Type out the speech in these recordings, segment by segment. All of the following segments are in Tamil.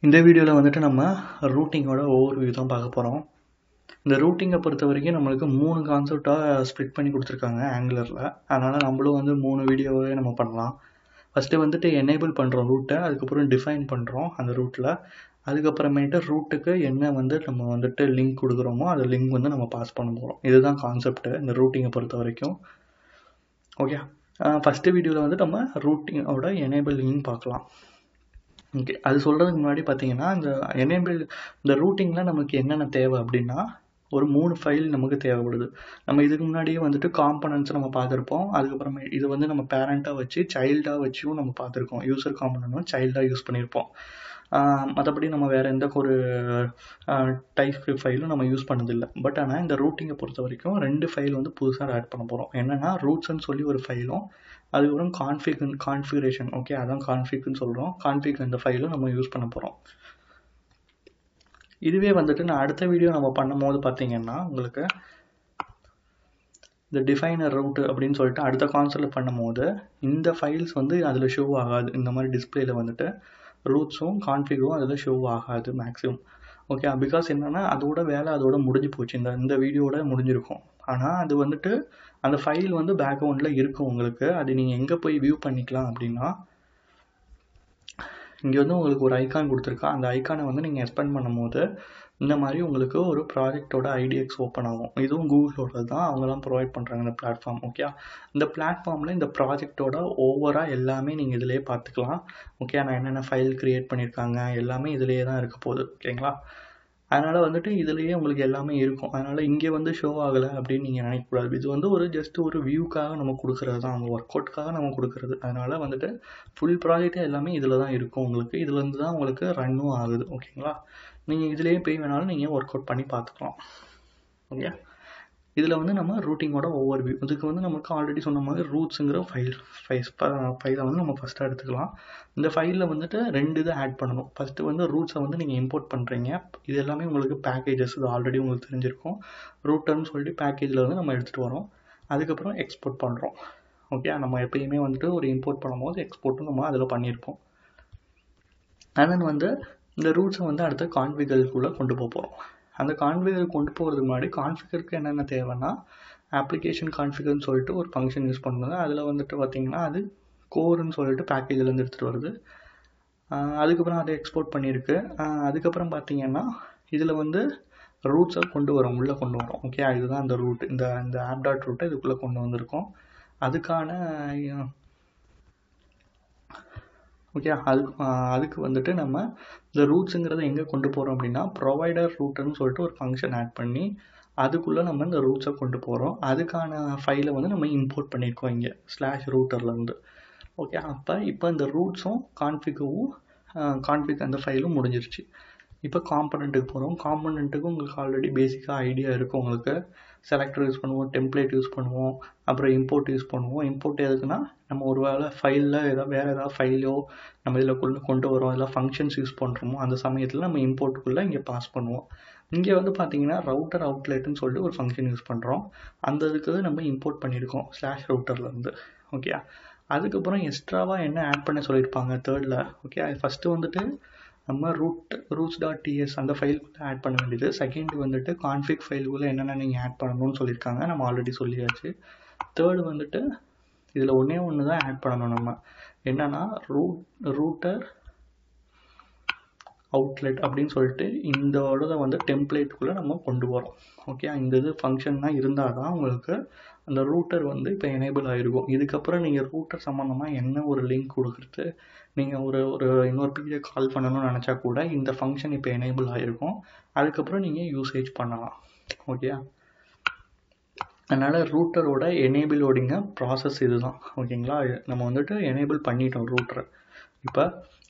இந்த வீடியோவில் வந்துட்டு நம்ம ரூட்டிங்கோட ஓவர்வியூ தான் பார்க்க போகிறோம். இந்த ரூட்டிங்கை பொறுத்த வரைக்கும் நம்மளுக்கு 3 கான்செப்டாக ஸ்ப்ளிட் பண்ணி கொடுத்துருக்காங்க ஆங்குலரில். அதனால் நம்மளும் வந்து 3 வீடியோவே நம்ம பண்ணலாம். ஃபஸ்ட்டு வந்துட்டு எனேபிள் பண்ணுறோம் ரூட்டை, அதுக்கப்புறம் டிஃபைன் பண்ணுறோம் அந்த ரூட்டில், அதுக்கப்புறமேட்டு ரூட்டுக்கு என்ன வந்து நம்ம வந்துட்டு லிங்க் கொடுக்குறோமோ அந்த லிங்க் வந்து நம்ம பாஸ் பண்ண போகிறோம். இதுதான் கான்செப்ட்டு இந்த ரூட்டிங்கை பொறுத்த வரைக்கும். ஓகே, ஃபஸ்ட்டு வீடியோவில் வந்து நம்ம ரூட்டிங்கோட எனேபிளிங் பார்க்கலாம். ஓகே, அது சொல்கிறதுக்கு முன்னாடி பார்த்தீங்கன்னா இந்த ரூட்டிங்கில் நமக்கு என்னென்ன தேவை அப்படின்னா ஒரு 3 ஃபைல் நமக்கு தேவைப்படுது. நம்ம இதுக்கு முன்னாடியே வந்துட்டு காம்பனன்ட்ஸ் நம்ம பார்த்துருப்போம். அதுக்கப்புறமே இது வந்து நம்ம பேரண்ட்டாக வச்சு சைல்டாக வச்சும் நம்ம பார்த்துருக்கோம். யூசர் காம்பனன்ட்டும் சைல்டாக யூஸ் பண்ணியிருப்போம். மற்றபடி நம்ம வேறு எந்த ஒரு டைப் ஃபைலும் நம்ம யூஸ் பண்ணதில்லை. பட் ஆனால் இந்த ரூட்டிங்கை பொறுத்த வரைக்கும் 2 ஃபைல் வந்து புதுசாக ஆட் பண்ண போகிறோம். என்னென்னா ரூட்ஸ்ன்னு சொல்லி ஒரு ஃபைலும், அதுக்கப்புறம் கான்ஃபிகரேஷன். ஓகே, அதான் கான்ஃபிக்னு சொல்கிறோம். கான்ஃபிக் அந்த ஃபைலும் நம்ம யூஸ் பண்ண போகிறோம். இதுவே வந்துட்டு நான் அடுத்த வீடியோ நம்ம பண்ணும்போது பார்த்தீங்கன்னா உங்களுக்கு இந்த டிஃபைனர் ரூட் அப்படின்னு சொல்லிட்டு அடுத்த கான்செப்டில் பண்ணும்போது இந்த ஃபைல்ஸ் வந்து அதில் ஷோ ஆகாது. இந்த மாதிரி டிஸ்பிளேயில் வந்துட்டு ரூட்ஸும் கான்ஃபிகும் அதில் ஷோ ஆகாது மேக்ஸிமம். ஓகே, பிகாஸ் என்னென்னா அதோட முடிஞ்சு போச்சு. இந்த வீடியோட முடிஞ்சிருக்கும். ஆனால் அது வந்துட்டு அந்த ஃபைல் வந்து பேக்ரவுண்டில் இருக்கும் உங்களுக்கு. அது நீங்கள் எங்கே போய் வியூ பண்ணிக்கலாம் அப்படின்னா, இங்கே வந்து உங்களுக்கு ஒரு ஐக்கான் கொடுத்துருக்கா. அந்த ஐக்கானை வந்து நீங்கள் எக்ஸ்பேண்ட் பண்ணும்போது இந்த மாதிரி உங்களுக்கு ஒரு ப்ராஜெக்டோட ஐடிஎக்ஸ் ஓப்பன் ஆகும். இதுவும் கூகுளோட தான், அவங்களாம் ப்ரொவைட் பண்ணுறாங்க இந்த பிளாட்ஃபார்ம். ஓகே, இந்த பிளாட்ஃபார்மில் இந்த ப்ராஜெக்டோட ஓவராக எல்லாமே நீங்கள் இதிலே பார்த்துக்கலாம். ஓகே, நான் என்னென்ன ஃபைல் க்ரியேட் பண்ணியிருக்காங்க எல்லாமே இதிலேயே தான் இருக்க போகுது. ஓகேங்களா, அதனால் வந்துட்டு இதுலேயே உங்களுக்கு எல்லாமே இருக்கும். அதனால் இங்கே வந்து ஷோ ஆகலை அப்படின்னு நீங்கள் நினைக்கக்கூடாது. இது வந்து ஜஸ்ட் ஒரு வியூக்காக நம்ம கொடுக்குறது தான், அவங்க ஒர்க் அவுட்காக நம்ம கொடுக்குறது. அதனால் வந்துட்டு ஃபுல் ப்ராஜெக்டே எல்லாமே இதில் தான் இருக்கும் உங்களுக்கு. இதுலேருந்து தான் உங்களுக்கு ரன்னும் ஆகுது. ஓகேங்களா, நீங்கள் இதிலேயே போய் வேணாலும் நீங்கள் ஒர்க் அவுட் பண்ணி பார்த்துக்கலாம். ஓகே, இதில் வந்து நம்ம ரூட்டிங்கோட ஓவர்வியூ. இதுக்கு வந்து நமக்கு ஆல்ரெடி சொன்ன மாதிரி ரூட்ஸுங்கிற ஃபைலை வந்து நம்ம ஃபஸ்ட்டாக எடுத்துக்கலாம். இந்த ஃபைலில் வந்துட்டு 2 இதை ஆட் பண்ணணும். ஃபஸ்ட்டு வந்து ரூட்ஸை வந்து நீங்கள் இம்போர்ட் பண்ணுறீங்க. இது எல்லாமே உங்களுக்கு பேக்கேஜஸ், இது ஆல்ரெடி உங்களுக்கு தெரிஞ்சிருக்கும். ரூட்டர்னு சொல்லிட்டு பேக்கேஜில் வந்து நம்ம எடுத்துகிட்டு வரோம். அதுக்கப்புறம் எக்ஸ்போர்ட் பண்ணுறோம். ஓகே, நம்ம எப்பயுமே வந்துட்டு ஒரு இம்போர்ட் பண்ணும்போது எக்ஸ்போர்ட்டும் நம்ம அதில் பண்ணியிருப்போம். அதன் வந்து இந்த ரூட்ஸை வந்து அடுத்த கான்ஃபிகருக்குள்ளே கொண்டு போகிறோம். அந்த கான்ஃபிகர் கொண்டு போகிறதுக்கு முன்னாடி கான்ஃபிகருக்கு என்னென்ன தேவைன்னா அப்ளிகேஷன் கான்ஃபிகர்னு சொல்லிட்டு ஒரு ஃபங்க்ஷன் யூஸ் பண்ணுங்க. அதில் வந்துட்டு பார்த்திங்கன்னா அது கோர்னு சொல்லிட்டு பேக்கேஜிலேருந்து எடுத்துகிட்டு வருது. அதுக்கப்புறம் அதை எக்ஸ்போர்ட் பண்ணியிருக்கு. அதுக்கப்புறம் பார்த்திங்கன்னா இதில் வந்து ரூட்ஸை உள்ளே கொண்டு வரோம். ஓகே, இதுதான் அந்த ரூட். இந்த ஆப் டாட் ரூட்டை இதுக்குள்ளே கொண்டு வந்திருக்கோம். அதுக்கான ஓகே, அதுக்கு வந்துட்டு நம்ம இந்த ரூட்ஸுங்கிறத எங்கே கொண்டு போகிறோம் அப்படின்னா ப்ரொவைடர் ரூட்டர்னு சொல்லிட்டு ஒரு ஃபங்க்ஷன் ஆட் பண்ணி அதுக்குள்ளே நம்ம இந்த ரூட்ஸை கொண்டு போகிறோம். அதுக்கான ஃபைலை வந்து நம்ம இம்போர்ட் பண்ணியிருக்கோம் இங்கே /ரூட்டர்லேருந்து. ஓகே, இப்போ இந்த ரூட்ஸும் கான்ஃபிக் அந்த ஃபைலும் முடிஞ்சிருச்சு. இப்போ காம்பனண்ட்டுக்கு போகிறோம். காம்பனண்ட்டுக்கு உங்களுக்கு ஆல்ரெடி பேசிக்காக ஐடியா இருக்கும். உங்களுக்கு செலக்டர் யூஸ் பண்ணுவோம், டெம்ப்ளேட் யூஸ் பண்ணுவோம், அப்புறம் இம்போர்ட் யூஸ் பண்ணுவோம். இம்போர்ட் எதுக்குன்னா நம்ம ஒரு வேளை ஃபைலில் வேறு ஏதாவது ஃபைலோ நம்ம இதில் கொண்டு வரோம், இல்லை ஃபங்க்ஷன்ஸ் யூஸ் பண்ணுறோமோ அந்த சமயத்தில் நம்ம இம்போர்ட்டுக்குள்ளே இங்கே பாஸ் பண்ணுவோம். இங்கே வந்து பார்த்திங்கன்னா ரவுட்டர் அவுட்லெட்னு சொல்லிட்டு ஒரு ஃபங்க்ஷன் யூஸ் பண்ணுறோம். அந்த இதுக்கு நம்ம இம்போர்ட் பண்ணியிருக்கோம் /ரூட்டர்லேருந்து. ஓகே, அதுக்கப்புறம் எக்ஸ்ட்ராவாக என்ன ஆட் பண்ண சொல்லியிருப்பாங்க தேர்டில். ஓகே, அது ஃபஸ்ட்டு வந்துட்டு நம்ம roots.ts அந்த ஃபைலுக்குள்ளே ஆட் பண்ண வேண்டியது. செகண்ட் வந்துட்டு கான்ஃபிக் ஃபைலுக்குள்ளே என்னென்ன நீங்கள் ஆட் பண்ணணும்னு சொல்லியிருக்காங்க, நம்ம ஆல்ரெடி சொல்லியாச்சு. தேர்டு வந்துட்டு இதில் ஒன்று தான் ஆட் பண்ணணும் நம்ம, என்னென்னா ரூட்டர் அவுட்லெட் அப்படின்னு சொல்லிட்டு இதோட வந்து டெம்ப்ளேட்டுக்குள்ளே நம்ம கொண்டு வரோம். ஓகே, இந்த இது ஃபங்க்ஷன்லாம் இருந்தால் தான் உங்களுக்கு அந்த ரூட்டர் வந்து இப்போ எனேபிள் ஆகிருக்கும். இதுக்கப்புறம் நீங்கள் ரூட்டர் சம்மந்தமாக என்ன ஒரு லிங்க் கொடுக்குறது, நீங்கள் ஒரு இன்னொரு பேஜை கால் பண்ணணும்னு நினச்சா கூட இந்த ஃபங்க்ஷன் இப்போ எனேபிள் ஆகிருக்கும். அதுக்கப்புறம் நீங்கள் யூசேஜ் பண்ணலாம். ஓகே, அதனால் ரூட்டரோட எனேபிளோடிங்க ப்ராசஸ் இது தான். ஓகேங்களா, நம்ம வந்துட்டு எனேபிள் பண்ணிட்டோம் ரூட்டரை.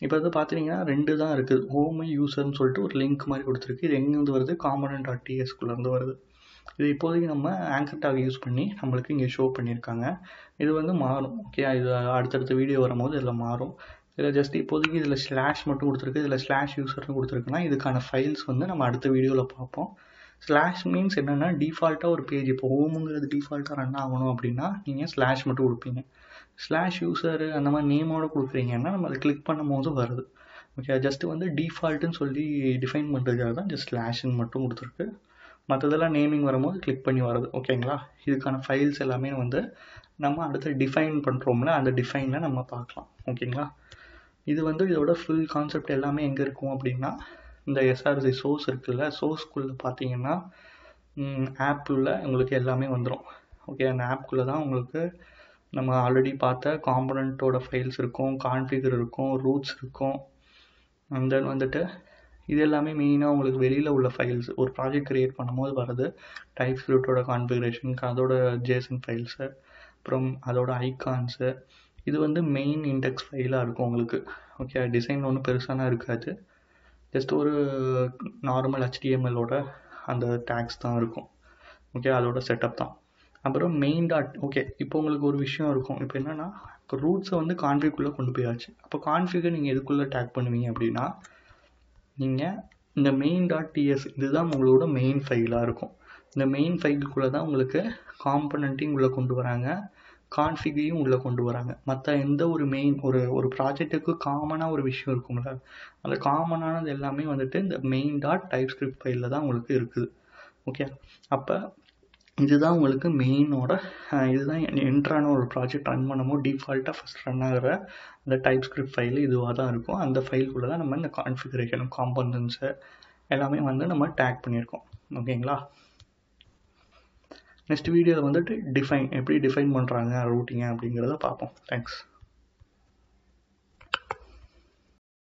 இப்போ வந்து பார்த்தீங்கன்னா 2 தான் இருக்குது. ஹோம் யூசர்னு சொல்லிட்டு ஒரு லிங்க் மாதிரி கொடுத்துருக்கு. இது எங்கேருந்து வருது, component.tsக்குள்ளேருந்து வருது. இது இப்போதைக்கு நம்ம ஆங்கர் டாக் யூஸ் பண்ணி நம்மளுக்கு இங்கே ஷோ பண்ணியிருக்காங்க. இது வந்து மாறும். ஓகே, இது அடுத்தடுத்த வீடியோ வரும்போது இதில் மாறும். இதில் ஜஸ்ட் இப்போதைக்கு இதில் ஸ்லாஷ் மட்டும் கொடுத்துருக்கு. இதில் /யூசர்னு கொடுத்துருக்குன்னா இதுக்கான ஃபைல்ஸ் வந்து நம்ம அடுத்த வீடியோவில் பார்ப்போம். ஸ்லாஷ் மீன்ஸ் என்னென்னா டிஃபால்ட்டாக ஒரு பேஜ், இப்போ ஹோமுங்கிறது டிஃபால்ட்டாக ரன் ஆகணும் அப்படின்னா நீங்கள் ஸ்லாஷ் மட்டும் கொடுப்பீங்க. /யூசர் அந்த மாதிரி நேமோடு கொடுக்குறீங்கன்னா நம்ம அதை கிளிக் பண்ணும் போது வருது. ஓகே, ஜஸ்ட்டு வந்து டிஃபால்ட்டுன்னு சொல்லி டிஃபைன் பண்ணுறதுக்காக தான் ஜஸ்ட் ஸ்லாஷ்ன்னு மட்டும் கொடுத்துருக்கு. மற்றதெல்லாம் நேமிங் வரும்போது கிளிக் பண்ணி வருது. ஓகேங்களா, இதுக்கான ஃபைல்ஸ் எல்லாமே வந்து நம்ம அடுத்து டிஃபைன் பண்ணுறோம்ல, அந்த டிஃபைனில் நம்ம பார்க்கலாம். ஓகேங்களா, இது வந்து இதோட ஃபுல் கான்செப்ட் எல்லாமே எங்கே இருக்கும் அப்படின்னா, இந்த எஸ்ஆர்சி சோர்ஸ் இருக்குல்ல, சோர்ஸ்குள்ளே பார்த்தீங்கன்னா ஆப்புள்ள உங்களுக்கு எல்லாமே வந்துடும். ஓகே, அந்த ஆப்குள்ளே தான் உங்களுக்கு நம்ம ஆல்ரெடி பார்த்த காம்பனண்ட்டோட ஃபைல்ஸ் இருக்கும், கான்ஃபிகர் இருக்கும், ரூட்ஸ் இருக்கும். அண்ட் தென் வந்துட்டு இது எல்லாமே மெயினாக உங்களுக்கு வெளியில் உள்ள ஃபைல்ஸ் ஒரு ப்ராஜெக்ட் க்ரியேட் பண்ணும்போது வருது. டைப் ஸ்கிரிப்டோட கான்ஃபிகரேஷன், அதோட ஜேசன் ஃபைல்ஸு, அப்புறம் அதோட ஐகான்ஸு. இது வந்து மெயின் இண்டெக்ஸ் ஃபைலாக இருக்கும் உங்களுக்கு. ஓகே, டிசைன் ஒன்றும் பெருசாலாம் இருக்காது. ஜஸ்ட் ஒரு நார்மல் HTMLோட அந்த டேக்ஸ் தான் இருக்கும். ஓகே, அதோட செட்டப் தான். அப்புறம் மெயின் டாட். ஓகே, இப்போ உங்களுக்கு ஒரு விஷயம் இருக்கும். இப்போ என்னென்னா, ரூட்ஸை வந்து கான்ஃபிகுள்ளே கொண்டு போயாச்சு. அப்போ கான்ஃபிகை நீங்கள் எதுக்குள்ளே டேக் பண்ணுவீங்க அப்படின்னா, நீங்கள் இந்த மெயின் டாட் டிஎஸ் இதுதான் உங்களோட மெயின் ஃபைலாக இருக்கும். இந்த மெயின் ஃபைலுக்குள்ளே தான் உங்களுக்கு காம்பனண்ட்டையும் உள்ளே கொண்டு வராங்க, கான்ஃபிகையும் உள்ளே கொண்டு வராங்க. மற்ற எந்த ஒரு மெயின் ஒரு ப்ராஜெக்ட்டுக்கு காமனாக ஒரு விஷயம் இருக்கும்ல, அந்த காமனானது எல்லாமே வந்துட்டு இந்த மெயின் டாட் டைப் ஸ்கிரிப்ட் ஃபைலில் தான் உங்களுக்கு இருக்குது. ஓகே, அப்போ இதுதான் உங்களுக்கு மெயினோட இதுதான் என்ட்ரான ஒரு ப்ராஜெக்ட் ரன் பண்ணும்போது டிஃபால்ட்டாக ஃபஸ்ட் ரன் ஆகிற அந்த டைப் ஸ்கிரிப்ட் ஃபைலு இதுவாக தான் இருக்கும். அந்த ஃபைலுக்குள்ளே தான் நம்ம இந்த கான்ஃபிகரேஷன் காம்பனன்ட்ஸு எல்லாமே வந்து நம்ம டேக் பண்ணியிருக்கோம். ஓகேங்களா, நெக்ஸ்ட் வீடியோவில் வந்துட்டு எப்படி டிஃபைன் பண்ணுறாங்க ரூட்டிங்க அப்படிங்கிறத பார்ப்போம். தேங்க்ஸ்.